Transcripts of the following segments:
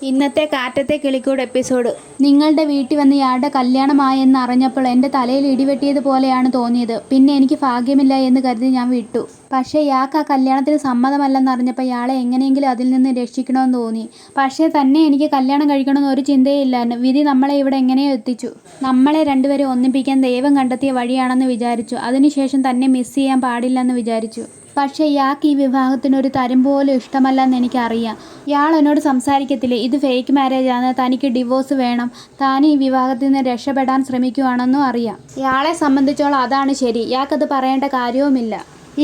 ഇന്നത്തെ കാറ്റത്തെ കിളിക്കൂട് എപ്പിസോഡ്. നിങ്ങളുടെ വീട്ടിൽ വന്ന് ഇയാളുടെ കല്യാണമായെന്ന് അറിഞ്ഞപ്പോൾ എൻ്റെ തലയിൽ ഇടിവെട്ടിയതുപോലെയാണ് തോന്നിയത്. പിന്നെ എനിക്ക് ഭാഗ്യമില്ല എന്ന് കരുതി ഞാൻ വിട്ടു. പക്ഷേ ഇയാൾക്ക് ആ കല്യാണത്തിന് സമ്മതമല്ലെന്നറിഞ്ഞപ്പോൾ ഇയാളെ എങ്ങനെയെങ്കിലും അതിൽ നിന്ന് രക്ഷിക്കണമെന്ന് തോന്നി. പക്ഷേ തന്നെ എനിക്ക് കല്യാണം കഴിക്കണമെന്ന് ഒരു ചിന്തയില്ലായിരുന്നു. വിധി നമ്മളെ ഇവിടെ എങ്ങനെയോ എത്തിച്ചു. നമ്മളെ രണ്ടുപേരും ഒന്നിപ്പിക്കാൻ ദൈവം കണ്ടെത്തിയ വഴിയാണെന്ന് വിചാരിച്ചു. അതിനുശേഷം തന്നെ മിസ് ചെയ്യാൻ പാടില്ലെന്ന് വിചാരിച്ചു. പക്ഷേ ഇയാൾക്ക് ഈ വിവാഹത്തിന് ഒരു തരം പോലും ഇഷ്ടമല്ലെന്ന് എനിക്കറിയാം. ഇയാൾ എന്നോട് സംസാരിക്കത്തില്ലേ, ഇത് ഫേക്ക് മാരേജാണ്, തനിക്ക് ഡിവോഴ്സ് വേണം, താൻ ഈ വിവാഹത്തിൽ നിന്ന് രക്ഷപ്പെടാൻ ശ്രമിക്കുകയാണെന്നും അറിയാം. ഇയാളെ സംബന്ധിച്ചോളം അതാണ് ശരി. ഇയാൾക്കത് പറയേണ്ട കാര്യവുമില്ല.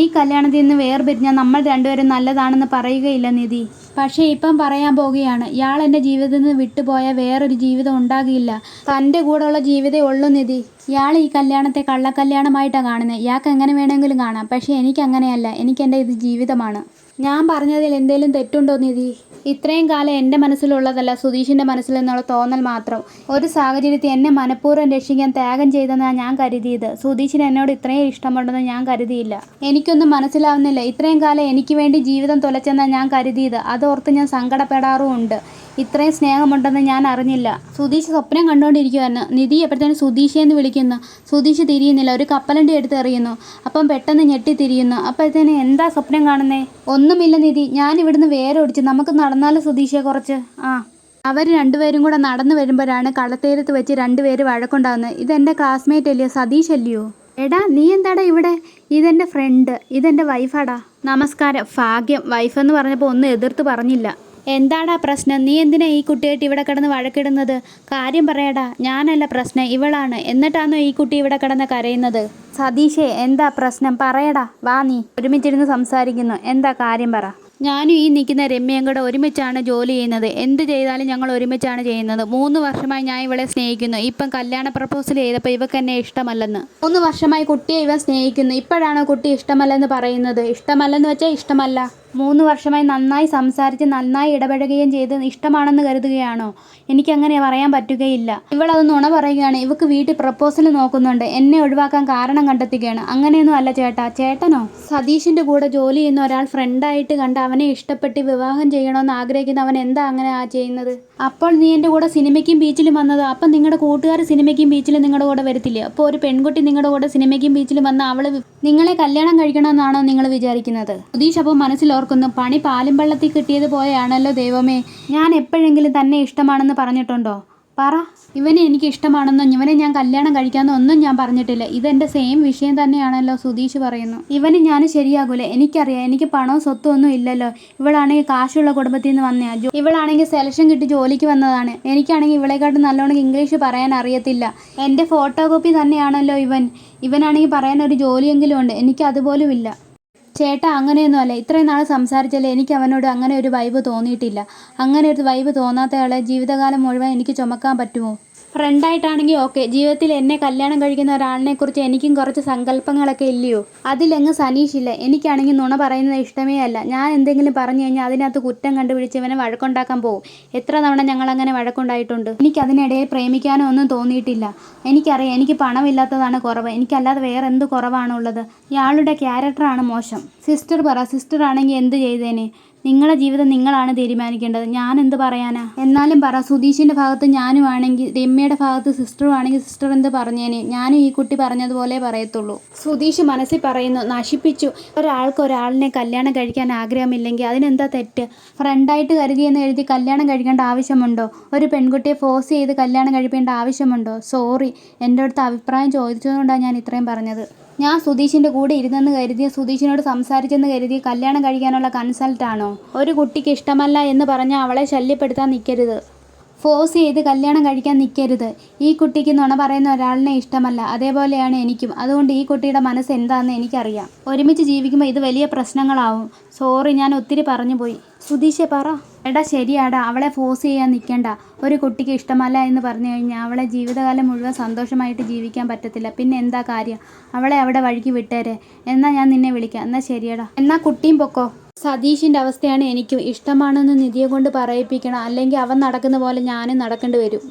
ഈ കല്യാണത്തിൽ നിന്ന് വേർപിരിഞ്ഞാൽ നമ്മൾ രണ്ടുപേരും നല്ലതാണെന്ന് പറയുകയില്ല നിധി. പക്ഷേ ഇപ്പം പറയാൻ പോവുകയാണ്. ഇയാൾ എൻ്റെ ജീവിതത്തിൽ നിന്ന് വിട്ടുപോയാൽ വേറൊരു ജീവിതം ഉണ്ടാകില്ല. തൻ്റെ കൂടെയുള്ള ജീവിതമേ ഉള്ളൂ നിധി. ഇയാൾ ഈ കല്യാണത്തെ കള്ളക്കല്യാണമായിട്ടാണ് കാണുന്നത്. ഇയാൾക്ക് എങ്ങനെ വേണമെങ്കിലും കാണാം. പക്ഷേ എനിക്കങ്ങനെയല്ല. എനിക്കെൻ്റെ ഇത് ജീവിതമാണ്. ഞാൻ പറഞ്ഞതിൽ എന്തെങ്കിലും തെറ്റുണ്ടോ നിധി? ഇത്രയും കാലം എൻ്റെ മനസ്സിലുള്ളതല്ല, സുധീഷിൻ്റെ മനസ്സിൽ നിന്നുള്ള തോന്നൽ മാത്രം. ഒരു സാഹചര്യത്തിൽ എന്നെ മനഃപൂർവ്വം രക്ഷിക്കാൻ ത്യാഗം ചെയ്തെന്നാണ് ഞാൻ കരുതിയത്. സുധീഷിന് എന്നോട് ഇത്രയും ഇഷ്ടമുണ്ടെന്ന് ഞാൻ കരുതിയില്ല. എനിക്കൊന്നും മനസ്സിലാവുന്നില്ല. ഇത്രയും കാലം എനിക്ക് വേണ്ടി ജീവിതം തുലച്ചെന്നാണ് ഞാൻ കരുതിയത്. അതോർത്ത് ഞാൻ സങ്കടപ്പെടാറുമുണ്ട്. ഇത്രയും സ്നേഹമുണ്ടെന്ന് ഞാൻ അറിഞ്ഞില്ല. സുധീഷ് സ്വപ്നം കണ്ടുകൊണ്ടിരിക്കുവായിരുന്നു. നിധി എപ്പോഴത്തേനും സുധീഷേന്ന് വിളിക്കുന്നു. സുധീഷ് തിരിയുന്നില്ല. ഒരു കപ്പലണ്ടി എടുത്ത് എറിയുന്നു. അപ്പം പെട്ടെന്ന് ഞെട്ടി തിരിയുന്നു. അപ്പോഴത്തേനും എന്താ സ്വപ്നം കാണുന്നേ? ഒന്നുമില്ല നിധി, ഞാൻ ഇവിടുന്ന് വേറെ ഓടിച്ചു. നമുക്ക് നടന്നാലും സുധീഷെ കുറച്ച്. അവർ രണ്ടുപേരും കൂടെ നടന്നു വരുമ്പോഴാണ് കടത്തേരത്ത് വെച്ച് രണ്ടുപേര് വഴക്കുണ്ടാകുന്നത്. ഇതെൻ്റെ ക്ലാസ്മേറ്റ് അല്ലയോ, സതീഷ് അല്ലയോ? എടാ നീ എന്താടാ ഇവിടെ? ഇതെൻ്റെ ഫ്രണ്ട്, ഇതെൻ്റെ വൈഫാടാ. നമസ്കാരം. ഭാഗ്യം വൈഫെന്ന് പറഞ്ഞപ്പോൾ ഒന്നും എതിർത്ത് പറഞ്ഞില്ല. എന്താടാ പ്രശ്നം? നീ എന്തിനാ ഈ കുട്ടിയായിട്ട് ഇവിടെ കിടന്ന് വഴക്കിടുന്നത്? കാര്യം പറയടാ. ഞാനല്ല പ്രശ്നം, ഇവളാണ്. എന്നിട്ടാണോ ഈ കുട്ടി ഇവിടെ കിടന്ന് കരയുന്നത്? സതീഷേ, എന്താ പ്രശ്നം? പറയടാ. വാ, നീ ഒരുമിച്ചിരുന്ന് സംസാരിക്കുന്നു. എന്താ കാര്യം പറ. ഞാനും ഈ നിൽക്കുന്ന രമ്യയും കൂടെ ഒരുമിച്ചാണ് ജോലി ചെയ്യുന്നത്. എന്ത് ചെയ്താലും ഞങ്ങൾ ഒരുമിച്ചാണ് ചെയ്യുന്നത്. 3 വർഷമായി ഞാൻ ഇവളെ സ്നേഹിക്കുന്നു. ഇപ്പം കല്യാണ പ്രപ്പോസൽ ചെയ്തപ്പോൾ ഇവക്ക് എന്നെ ഇഷ്ടമല്ലെന്ന്. 3 വർഷമായി കുട്ടിയെ ഇവൻ സ്നേഹിക്കുന്നു. ഇപ്പോഴാണോ കുട്ടി ഇഷ്ടമല്ലെന്ന് പറയുന്നത്? ഇഷ്ടമല്ലെന്ന് വെച്ചാൽ ഇഷ്ടമല്ല. 3 വർഷമായി നന്നായി സംസാരിച്ച് നന്നായി ഇടപഴകുകയും ചെയ്ത് ഇഷ്ടമാണെന്ന് കരുതുകയാണോ? എനിക്കങ്ങനെ പറയാൻ പറ്റുകയില്ല. ഇവളത് നുണ പറയുകയാണ്. ഇവക്ക് വീട്ടിൽ പ്രപ്പോസൽ നോക്കുന്നുണ്ട്. എന്നെ ഒഴിവാക്കാൻ കാരണം കണ്ടെത്തുകയാണ്. അങ്ങനെയൊന്നും അല്ല ചേട്ടാ. ചേട്ടനോ? സതീഷിൻ്റെ കൂടെ ജോലി ചെയ്യുന്ന ഒരാൾ ഫ്രണ്ടായിട്ട് കണ്ട് അവനെ ഇഷ്ടപ്പെട്ട് വിവാഹം ചെയ്യണമെന്ന് ആഗ്രഹിക്കുന്ന അവൻ എന്താ അങ്ങനെ ചെയ്യുന്നത്? അപ്പോൾ നീ എൻ്റെ കൂടെ സിനിമയ്ക്കും ബീച്ചിലും വന്നതോ? അപ്പം നിങ്ങളുടെ കൂട്ടുകാർ സിനിമയ്ക്കും ബീച്ചിലും നിങ്ങളുടെ കൂടെ വരത്തില്ലേ? അപ്പോൾ ഒരു പെൺകുട്ടി നിങ്ങളുടെ കൂടെ സിനിമയ്ക്കും ബീച്ചിലും വന്ന അവൾ നിങ്ങളെ കല്യാണം കഴിക്കണമെന്നാണോ നിങ്ങൾ വിചാരിക്കുന്നത്? സുധീഷ് അപ്പോൾ മനസ്സിലോർക്കുന്നു. പണി പാലും വെള്ളത്തിൽ കിട്ടിയത് പോലെയാണല്ലോ ദൈവമേ. ഞാൻ എപ്പോഴെങ്കിലും തന്നെ ഇഷ്ടമാണെന്ന് പറഞ്ഞിട്ടുണ്ടോ? പറ. ഇവനെ എനിക്ക് ഇഷ്ടമാണെന്നോ ഇവനെ ഞാൻ കല്യാണം കഴിക്കാമെന്നോ ഒന്നും ഞാൻ പറഞ്ഞിട്ടില്ല. ഇതെൻ്റെ സെയിം വിഷയം തന്നെയാണല്ലോ സുധീഷ് പറയുന്നു. ഇവന് ഞാൻ ശരിയാകൂല. എനിക്കറിയാം. എനിക്ക് പണവും സ്വത്തും ഒന്നും ഇല്ലല്ലോ. ഇവളാണെങ്കിൽ കാശുള്ള കുടുംബത്തിൽ നിന്ന് വന്നയാ. ഇവളാണെങ്കിൽ സെലക്ഷൻ കിട്ടി ജോലിക്ക് വന്നതാണ്. എനിക്കാണെങ്കിൽ ഇവളെക്കാട്ടും നല്ലോണം ഇംഗ്ലീഷ് പറയാൻ അറിയത്തില്ല. എൻ്റെ ഫോട്ടോ കോപ്പി തന്നെയാണല്ലോ ഇവൻ. ഇവനാണെങ്കിൽ പറയാൻ ഒരു ജോലിയെങ്കിലും ഉണ്ട്. എനിക്ക് അതുപോലും ഇല്ല. ചേട്ടാ, അങ്ങനെയൊന്നുമല്ല. ഇത്രയും നാൾ സംസാരിച്ചാലേ എനിക്ക് അവനോട് അങ്ങനെ ഒരു വൈബ് തോന്നിയിട്ടില്ല. അങ്ങനെ ഒരു വൈബ് തോന്നാത്തയാളെ ജീവിതകാലം മുഴുവൻ എനിക്ക് ചുമക്കാൻ പറ്റുമോ? ഫ്രണ്ടായിട്ടാണെങ്കിൽ ഓക്കെ. ജീവിതത്തിൽ എന്നെ കല്യാണം കഴിക്കുന്ന ഒരാളിനെക്കുറിച്ച് എനിക്കും കുറച്ച് സങ്കല്പങ്ങളൊക്കെ ഇല്ലയോ? അതിലെങ്ങ് സനീഷില്ല. എനിക്കാണെങ്കിൽ നുണ പറയുന്നത് ഇഷ്ടമേ അല്ല. ഞാൻ എന്തെങ്കിലും പറഞ്ഞു കഴിഞ്ഞാൽ അതിനകത്ത് കുറ്റം കണ്ടുപിടിച്ച് ഇവനെ വഴക്കുണ്ടാക്കാൻ പോകും. എത്ര തവണ ഞങ്ങളങ്ങനെ വഴക്കുണ്ടായിട്ടുണ്ട്. എനിക്കതിനിടയിൽ പ്രേമിക്കാനോ ഒന്നും തോന്നിയിട്ടില്ല. എനിക്കറിയാം, എനിക്ക് പണമില്ലാത്തതാണ് കുറവ്. എനിക്കല്ലാതെ വേറെ എന്ത് കുറവാണുള്ളത്? ഇയാളുടെ ക്യാരക്ടറാണ് മോശം. സിസ്റ്റർ പറ. സിസ്റ്റർ ആണെങ്കിൽ എന്ത് ചെയ്തേനെ? നിങ്ങളുടെ ജീവിതം നിങ്ങളാണ് തീരുമാനിക്കേണ്ടത്. ഞാൻ എന്ത് പറയാനാ? എന്നാലും പറ. സുധീഷിൻ്റെ ഭാഗത്ത് ഞാനും ആണെങ്കിൽ, രമ്യയുടെ ഭാഗത്ത് സിസ്റ്ററും ആണെങ്കിൽ സിസ്റ്റർ എന്ത് പറഞ്ഞേനെ? ഞാനും ഈ കുട്ടി പറഞ്ഞതുപോലെ പറയത്തുള്ളൂ. സുധീഷ് മനസ്സിൽ പറയുന്നു, നശിപ്പിച്ചു. ഒരാളിനെ കല്യാണം കഴിക്കാൻ ആഗ്രഹമില്ലെങ്കിൽ അതിനെന്താ തെറ്റ്? ഫ്രണ്ടായിട്ട് കരുതിയെന്ന് എഴുതി കല്യാണം കഴിക്കേണ്ട ആവശ്യമുണ്ടോ? ഒരു പെൺകുട്ടിയെ ഫോഴ്സ് ചെയ്ത് കല്യാണം കഴിക്കേണ്ട ആവശ്യമുണ്ടോ? സോറി, എൻ്റെ അടുത്ത് അഭിപ്രായം ചോദിച്ചതുകൊണ്ടാണ് ഞാൻ ഇത്രയും പറഞ്ഞത്. ഞാൻ സുധീഷിൻ്റെ കൂടെ ഇരുന്നെന്ന് കരുതി, സുധീഷിനോട് സംസാരിച്ചെന്ന് കരുതി കല്യാണം കഴിക്കാനുള്ള കൺസൾട്ടാണോ? ഒരു കുട്ടിക്ക് ഇഷ്ടമല്ല എന്ന് പറഞ്ഞാൽ അവളെ ശല്യപ്പെടുത്താൻ നിൽക്കരുത്. ഫോഴ്സ് ചെയ്ത് കല്യാണം കഴിക്കാൻ നിൽക്കരുത്. ഈ കുട്ടിക്ക് നുണ പറയുന്ന ഒരാളിനെ ഇഷ്ടമല്ല. അതേപോലെയാണ് എനിക്കും. അതുകൊണ്ട് ഈ കുട്ടിയുടെ മനസ്സ് എന്താണെന്ന് എനിക്കറിയാം. ഒരുമിച്ച് ജീവിക്കുമ്പോൾ ഇത് വലിയ പ്രശ്നങ്ങളാവും. സോറി, ഞാൻ ഒത്തിരി പറഞ്ഞു പോയി. സുധീഷെ പറ. എടാ ശരിയാടാ, അവളെ ഫോഴ്സ് ചെയ്യാൻ നിൽക്കണ്ട. ഒരു കുട്ടിക്ക് ഇഷ്ടമല്ല എന്ന് പറഞ്ഞു കഴിഞ്ഞാൽ അവളെ ജീവിതകാലം മുഴുവൻ സന്തോഷമായിട്ട് ജീവിക്കാൻ പറ്റത്തില്ല. പിന്നെ എന്താ കാര്യം? അവളെ അവിടെ വഴിക്ക് വിട്ടേരെ. എന്നാൽ ഞാൻ നിന്നെ വിളിക്കാം. എന്നാൽ ശരിയടാ. എന്നാൽ കുട്ടിയും പൊക്കോ. സതീഷിൻ്റെ അവസ്ഥയാണ് എനിക്കും. ഇഷ്ടമാണെന്ന് നിധിയെ കൊണ്ട് പറയിപ്പിക്കണം. അല്ലെങ്കിൽ അവൻ നടക്കുന്ന പോലെ ഞാനും നടക്കേണ്ടി വരും.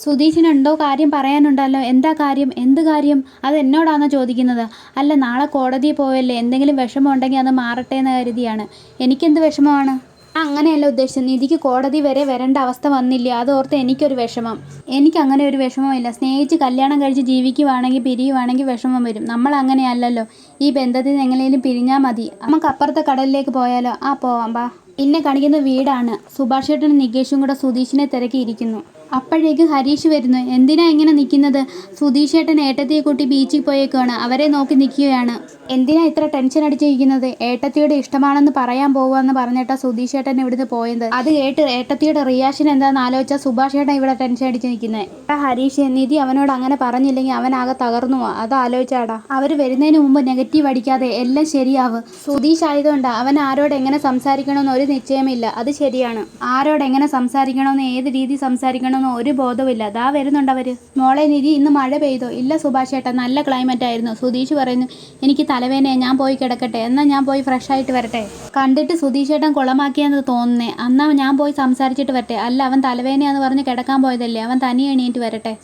സുധീഷിനെന്തോ കാര്യം പറയാനുണ്ടല്ലോ. എന്താ കാര്യം? എന്ത് കാര്യം? അത് എന്നോടാണോ ചോദിക്കുന്നത്? അല്ല, നാളെ കോടതിയിൽ പോയല്ലേ. എന്തെങ്കിലും വിഷമം ഉണ്ടെങ്കിൽ അത് മാറട്ടെ എന്ന് കരുതിയാണ്. എനിക്കെന്ത് വിഷമമാണ്? അങ്ങനെയല്ല ഉദ്ദേശിച്ചത്. നിധിക്ക് കോടതി വരെ വരേണ്ട അവസ്ഥ വന്നില്ല, അതോർത്ത് എനിക്കൊരു വിഷമം. എനിക്കങ്ങനെ ഒരു വിഷമമില്ല. സ്നേഹിച്ച് കല്യാണം കഴിച്ച് ജീവിക്കുവാണെങ്കിൽ പിരിയുവാണെങ്കിൽ വിഷമം വരും. നമ്മൾ അങ്ങനെയല്ലല്ലോ. ഈ ബന്ധത്തിൽ നിന്ന് എങ്ങനെയും പിരിഞ്ഞാൽ മതി. നമുക്ക് അപ്പുറത്തെ കടലിലേക്ക് പോയാലോ? പോവാം ബാ. പിന്നെ കാണിക്കുന്ന വീടാണ്. സുഭാഷ് ചേട്ടനും നികേഷും കൂടെ സുധീഷിനെ തിരക്കിയിരിക്കുന്നു. അപ്പോഴേക്ക് ഹരീഷ് വരുന്നു. എന്തിനാ ഇങ്ങനെ നിൽക്കുന്നത്? സുധീഷ് ഏട്ടൻ ഏട്ടത്തിയെ കൂട്ടി ബീച്ചിൽ പോയേക്കാണ്. അവരെ നോക്കി നിൽക്കുകയാണ്. എന്തിനാ ഇത്ര ടെൻഷൻ അടിച്ചിരിക്കുന്നത്? ഏട്ടത്തിയുടെ ഇഷ്ടമാണെന്ന് പറയാൻ പോവാന്ന് പറഞ്ഞിട്ടാ സുധീഷ് ഏട്ടൻ ഇവിടുന്ന് പോയത്. അത് കേട്ട് ഏട്ടത്തിയുടെ റിയാക്ഷൻ എന്താണെന്ന് ആലോചിച്ചാൽ സുഭാഷ് ഏട്ടൻ ഇവിടെ ടെൻഷൻ അടിച്ച് നിൽക്കുന്നത്. ഹരീഷ്, നിധി അവനോട് അങ്ങനെ പറഞ്ഞില്ലെങ്കിൽ അവനാകെ തകർന്നു പോവാ. അത് ആലോചിച്ചാടാ. അവർ വരുന്നതിന് മുമ്പ് നെഗറ്റീവ് അടിക്കാതെ എല്ലാം ശരിയാവും. സുധീഷ് ആയതുകൊണ്ട് അവൻ ആരോട് എങ്ങനെ സംസാരിക്കണമെന്ന് ഒരു നിശ്ചയമില്ല. അത് ശരിയാണ്. ആരോട് എങ്ങനെ സംസാരിക്കണമെന്ന്, ഏത് രീതി സംസാരിക്കണമെന്ന് ഒരു ബോധമില്ല. ദാ വരുന്നുണ്ടവര്. മോളെ നിധി, ഇന്ന് മഴ പെയ്തോ? ഇല്ല സുഭാഷ് ഏട്ടാ, നല്ല ക്ലൈമറ്റ് ആയിരുന്നു. സുധീഷ് പറയുന്നു, എനിക്ക് തലവേദനയാ, ഞാൻ പോയി കിടക്കട്ടെ. എന്നാൽ ഞാൻ പോയി ഫ്രഷ് ആയിട്ട് വരട്ടെ. കണ്ടിട്ട് സുധീഷ് ഏട്ടൻ കുളമാക്കിയെന്ന് തോന്നുന്നേ. എന്നാ ഞാൻ പോയി സംസാരിച്ചിട്ട് വരട്ടെ. അല്ല, അവൻ തലവേദനയാന്ന് പറഞ്ഞ് കിടക്കാൻ പോയതല്ലേ, അവൻ തനിയെ എണീറ്റ് വരട്ടെ.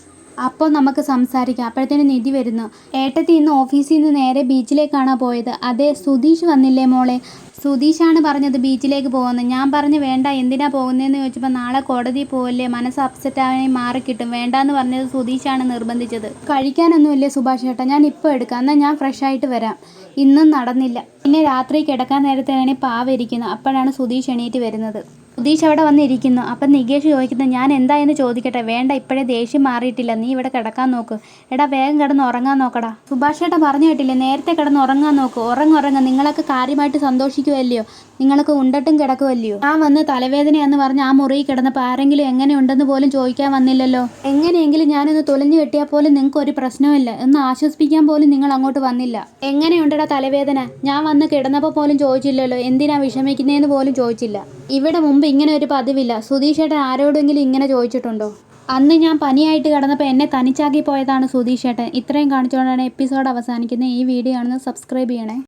അപ്പോൾ നമുക്ക് സംസാരിക്കാം. അപ്പോഴത്തേന് നിധി വരുന്നു. ഏട്ടത്തി ഇന്ന് ഓഫീസിൽ നിന്ന് നേരെ ബീച്ചിലേക്കാണോ പോയത്? അതെ. സുധീഷ് വന്നില്ലേ മോളെ? സുധീഷാണ് പറഞ്ഞത് ബീച്ചിലേക്ക് പോകുന്നത്. ഞാൻ പറഞ്ഞു വേണ്ട, എന്തിനാ പോകുന്നതെന്ന് ചോദിച്ചപ്പോൾ നാളെ കോടതി പോവല്ലേ, മനസ്സ് അപ്സെറ്റ് ആവാൻ മാറിക്കിട്ടും, വേണ്ടാന്ന് പറഞ്ഞത് സുധീഷാണ് നിർബന്ധിച്ചത്. കഴിക്കാനൊന്നുമില്ലേ സുഭാഷ് ചേട്ടാ? ഞാൻ ഇപ്പോൾ എടുക്കാം. എന്നാൽ ഞാൻ ഫ്രഷ് ആയിട്ട് വരാം. ഇന്നും നടന്നില്ല. പിന്നെ രാത്രി കിടക്കാൻ നേരത്താണ് പാവരിക്കുന്നത്. അപ്പോഴാണ് സുധീഷ് എണീറ്റ് വരുന്നത്. സുധീഷ് അവിടെ വന്നിരിക്കുന്നു. അപ്പം നികേഷ് ചോദിക്കുന്നു, ഞാൻ എന്തായെന്ന് ചോദിക്കട്ടെ? വേണ്ട, ഇപ്പോഴേ ദേഷ്യം മാറിയിട്ടില്ല. നീ ഇവിടെ കിടക്കാൻ നോക്ക്. എടാ, വേഗം കിടന്ന് ഉറങ്ങാൻ നോക്കടാ. സുഭാഷ് ചേട്ടാ പറഞ്ഞു കേട്ടില്ലേ, നേരത്തെ കിടന്ന് ഉറങ്ങാൻ നോക്ക്. ഉറങ്ങുറങ്ങ. നിങ്ങളൊക്കെ കാര്യമായിട്ട് സന്തോഷിക്കുമല്ലയോ? നിങ്ങൾക്ക് ഉണ്ടട്ടും കിടക്കുമല്ലയോ? ഞാൻ വന്ന് തലവേദനയാന്ന് പറഞ്ഞ് ആ മുറിയിൽ കിടന്നപ്പോൾ ആരെങ്കിലും എങ്ങനെയുണ്ടെന്ന് പോലും ചോദിക്കാൻ വന്നില്ലല്ലോ. എങ്ങനെയെങ്കിലും ഞാനൊന്ന് തൊലഞ്ഞു കെട്ടിയാൽ പോലും നിങ്ങൾക്ക് ഒരു പ്രശ്നമില്ല. എന്ന് ആശ്വസിപ്പിക്കാൻ പോലും നിങ്ങൾ അങ്ങോട്ട് വന്നില്ല. എങ്ങനെയുണ്ടടാ തലവേദന? ഞാൻ വന്ന് കിടന്നപ്പോൾ പോലും ചോദിച്ചില്ലല്ലോ. എന്തിനാ വിഷമിക്കുന്നതെന്ന് പോലും ചോദിച്ചില്ല. ഇവിടെ മുമ്പ് ഇങ്ങനെ ഒരു പതിവില്ല. സുധീഷ് ഏട്ടൻ ആരോടെങ്കിലും ഇങ്ങനെ ചോദിച്ചിട്ടുണ്ടോ? അന്ന് ഞാൻ പനിയായിട്ട് കിടന്നപ്പോൾ എന്നെ തനിച്ചാക്കി പോയതാണ് സുധീഷ് ഏട്ടൻ. ഇത്രയും കാണിച്ചുകൊണ്ടാണ് എപ്പിസോഡ് അവസാനിക്കുന്നത്. ഈ വീഡിയോ ആണെന്ന് സബ്സ്ക്രൈബ് ചെയ്യണേ.